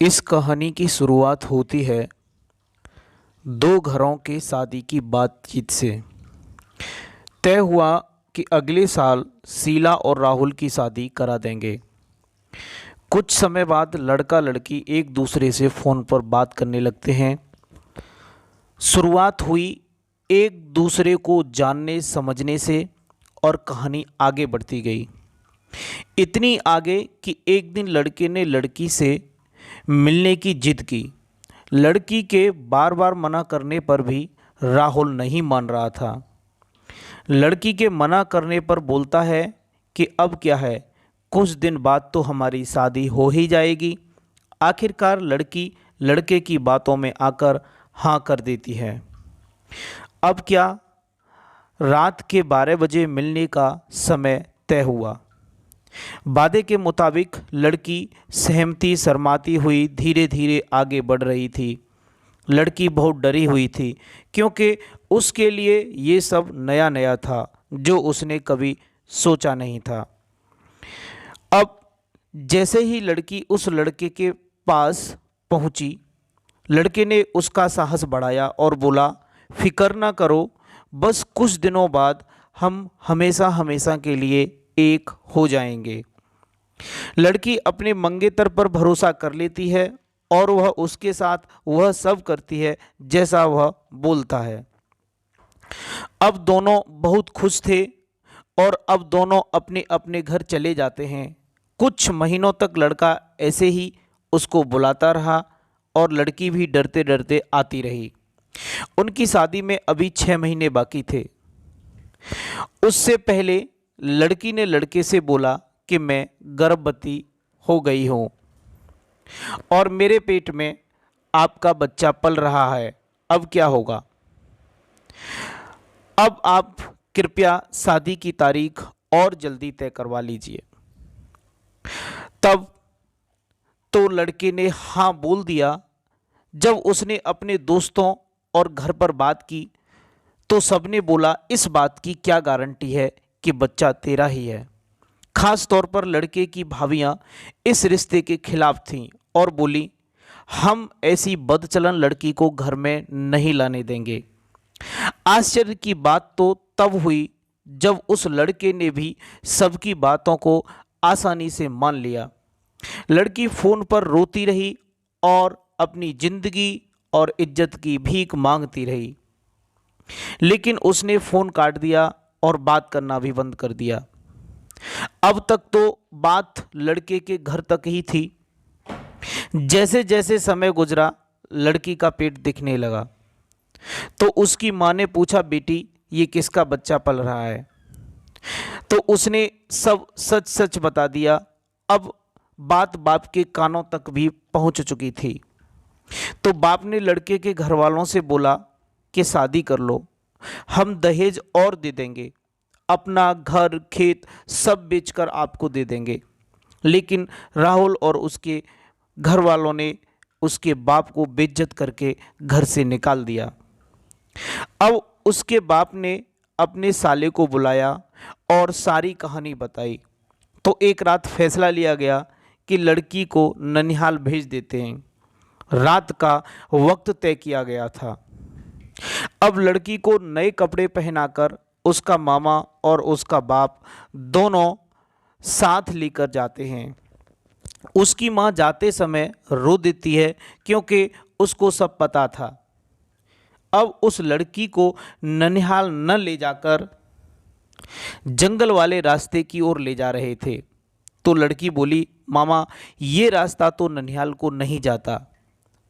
इस कहानी की शुरुआत होती है दो घरों के शादी की बातचीत से। तय हुआ कि अगले साल शीला और राहुल की शादी करा देंगे। कुछ समय बाद लड़का लड़की एक दूसरे से फ़ोन पर बात करने लगते हैं। शुरुआत हुई एक दूसरे को जानने समझने से और कहानी आगे बढ़ती गई। इतनी आगे कि एक दिन लड़के ने लड़की से मिलने की जिद की। लड़की के बार बार मना करने पर भी राहुल नहीं मान रहा था। लड़की के मना करने पर बोलता है कि अब क्या है, कुछ दिन बाद तो हमारी शादी हो ही जाएगी। आखिरकार लड़की लड़के की बातों में आकर हाँ कर देती है। अब क्या, रात के 12 बजे मिलने का समय तय हुआ। वादे के मुताबिक लड़की सहमति शर्माती हुई धीरे धीरे आगे बढ़ रही थी। लड़की बहुत डरी हुई थी क्योंकि उसके लिए ये सब नया नया था जो उसने कभी सोचा नहीं था। अब जैसे ही लड़की उस लड़के के पास पहुंची, लड़के ने उसका साहस बढ़ाया और बोला, फिक्र ना करो, बस कुछ दिनों बाद हम हमेशा हमेशा के लिए एक हो जाएंगे। लड़की अपने मंगेतर पर भरोसा कर लेती है और वह उसके साथ वह सब करती है जैसा वह बोलता है। अब दोनों बहुत खुश थे और अब दोनों अपने अपने घर चले जाते हैं। कुछ महीनों तक लड़का ऐसे ही उसको बुलाता रहा और लड़की भी डरते डरते आती रही। उनकी शादी में अभी 6 महीने बाकी थे। उससे पहले लड़की ने लड़के से बोला कि मैं गर्भवती हो गई हूँ और मेरे पेट में आपका बच्चा पल रहा है। अब क्या होगा? अब आप कृपया शादी की तारीख और जल्दी तय करवा लीजिए। तब तो लड़के ने हाँ बोल दिया। जब उसने अपने दोस्तों और घर पर बात की तो सबने बोला, इस बात की क्या गारंटी है कि बच्चा तेरा ही है। खास तौर पर लड़के की भाभियां इस रिश्ते के खिलाफ थीं और बोली, हम ऐसी बदचलन लड़की को घर में नहीं लाने देंगे। आश्चर्य की बात तो तब हुई जब उस लड़के ने भी सबकी बातों को आसानी से मान लिया। लड़की फोन पर रोती रही और अपनी जिंदगी और इज्जत की भीख मांगती रही, लेकिन उसने फोन काट दिया और बात करना भी बंद कर दिया। अब तक तो बात लड़के के घर तक ही थी। जैसे जैसे समय गुजरा लड़की का पेट दिखने लगा तो उसकी माँ ने पूछा, बेटी ये किसका बच्चा पल रहा है? तो उसने सब सच सच बता दिया। अब बात बाप के कानों तक भी पहुंच चुकी थी। तो बाप ने लड़के के घर वालों से बोला कि शादी कर लो, हम दहेज और दे देंगे, अपना घर खेत सब बेचकर आपको दे देंगे। लेकिन राहुल और उसके घर वालों ने उसके बाप को बेइज्जत करके घर से निकाल दिया। अब उसके बाप ने अपने साले को बुलाया और सारी कहानी बताई। तो एक रात फैसला लिया गया कि लड़की को ननिहाल भेज देते हैं। रात का वक्त तय किया गया था। अब लड़की को नए कपड़े पहनाकर उसका मामा और उसका बाप दोनों साथ लेकर जाते हैं। उसकी माँ जाते समय रो देती है क्योंकि उसको सब पता था। अब उस लड़की को ननिहाल न ले जाकर जंगल वाले रास्ते की ओर ले जा रहे थे। तो लड़की बोली, मामा ये रास्ता तो ननिहाल को नहीं जाता।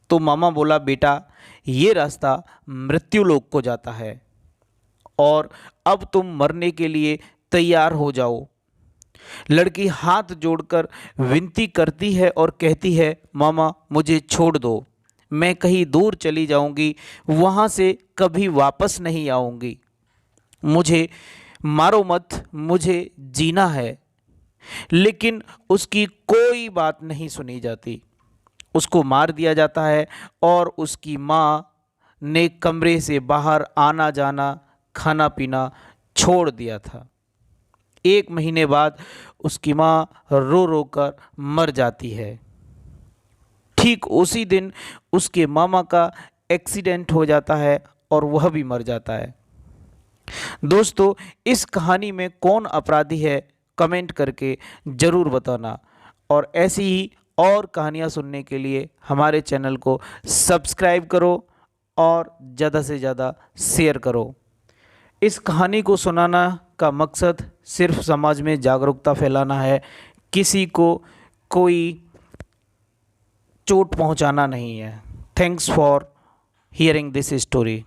तो मामा बोला, बेटा ये रास्ता मृत्युलोक को जाता है और अब तुम मरने के लिए तैयार हो जाओ। लड़की हाथ जोड़कर विनती करती है और कहती है, मामा मुझे छोड़ दो, मैं कहीं दूर चली जाऊंगी, वहाँ से कभी वापस नहीं आऊंगी। मुझे मारो मत, मुझे जीना है। लेकिन उसकी कोई बात नहीं सुनी जाती। उसको मार दिया जाता है और उसकी माँ ने कमरे से बाहर आना जाना खाना पीना छोड़ दिया था। 1 महीने बाद उसकी माँ रो रो कर मर जाती है। ठीक उसी दिन उसके मामा का एक्सीडेंट हो जाता है और वह भी मर जाता है। दोस्तों, इस कहानी में कौन अपराधी है, कमेंट करके ज़रूर बताना। और ऐसी ही और कहानियाँ सुनने के लिए हमारे चैनल को सब्सक्राइब करो और ज़्यादा से ज़्यादा शेयर करो। इस कहानी को सुनाना का मकसद सिर्फ समाज में जागरूकता फैलाना है, किसी को कोई चोट पहुंचाना नहीं है। Thanks for hearing this story.